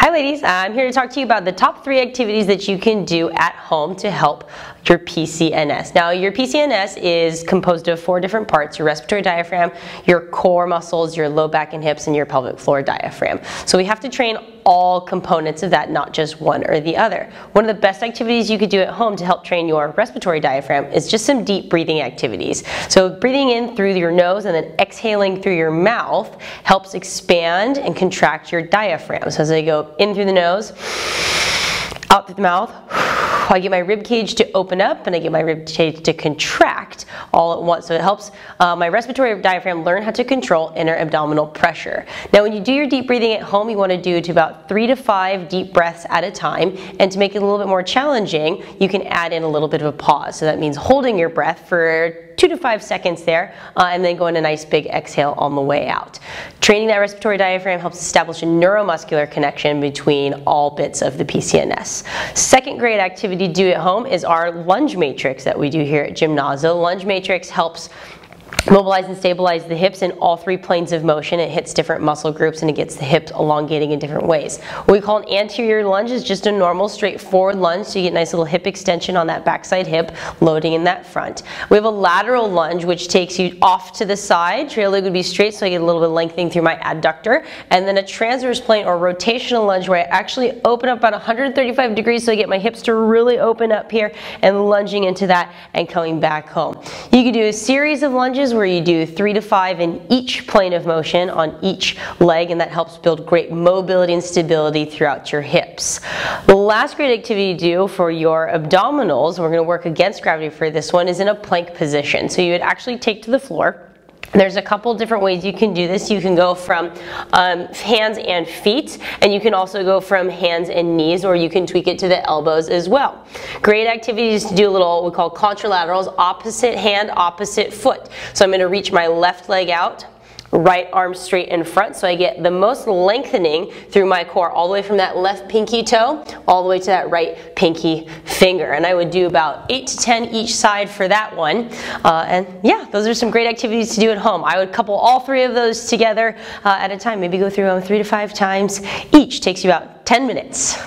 Hi ladies, I'm here to talk to you about the top 3 activities that you can do at home to help your PCNS. Now your PCNS is composed of 4 different parts: your respiratory diaphragm, your core muscles, your low back and hips, and your pelvic floor diaphragm. So we have to train all components of that, not just one or the other. One of the best activities you could do at home to help train your respiratory diaphragm is just some deep breathing activities. So breathing in through your nose and then exhaling through your mouth helps expand and contract your diaphragm. So as I go in through the nose, out through the mouth, I get my rib cage to open up and I get my rib cage to contract all at once. So it helps my respiratory diaphragm learn how to control inner abdominal pressure. Now when you do your deep breathing at home, you want to do to about 3 to 5 deep breaths at a time. And to make it a little bit more challenging, you can add in a little bit of a pause. So that means holding your breath for 2 to 5 seconds there, and then going a nice big exhale on the way out. Training that respiratory diaphragm helps establish a neuromuscular connection between all bits of the PCNS. Second great activity to do at home is our lunge matrix that we do here at Gymnazo. Lunge matrix helps mobilize and stabilize the hips in all 3 planes of motion. It hits different muscle groups and it gets the hips elongating in different ways. What we call an anterior lunge is just a normal straightforward lunge, so you get a nice little hip extension on that backside hip, loading in that front. We have a lateral lunge which takes you off to the side. Trail leg would be straight, so I get a little bit of lengthening through my adductor. And then a transverse plane or rotational lunge where I actually open up about 135 degrees, so I get my hips to really open up here and lunging into that and coming back home. You can do a series of lunges where you do 3 to 5 in each plane of motion on each leg, and that helps build great mobility and stability throughout your hips. The last great activity to do for your abdominals, we're going to work against gravity for this one, is in a plank position. So you would actually take to the floor. There's a couple different ways you can do this. You can go from hands and feet, and you can also go from hands and knees, or you can tweak it to the elbows as well. Great activities to do a little what we call contralaterals, opposite hand, opposite foot. So I'm going to reach my left leg out, right arm straight in front, so I get the most lengthening through my core, all the way from that left pinky toe all the way to that right pinky finger. And I would do about 8 to 10 each side for that one. And yeah, those are some great activities to do at home. I would couple all 3 of those together at a time, maybe go through them 3 to 5 times each. Takes you about 10 minutes.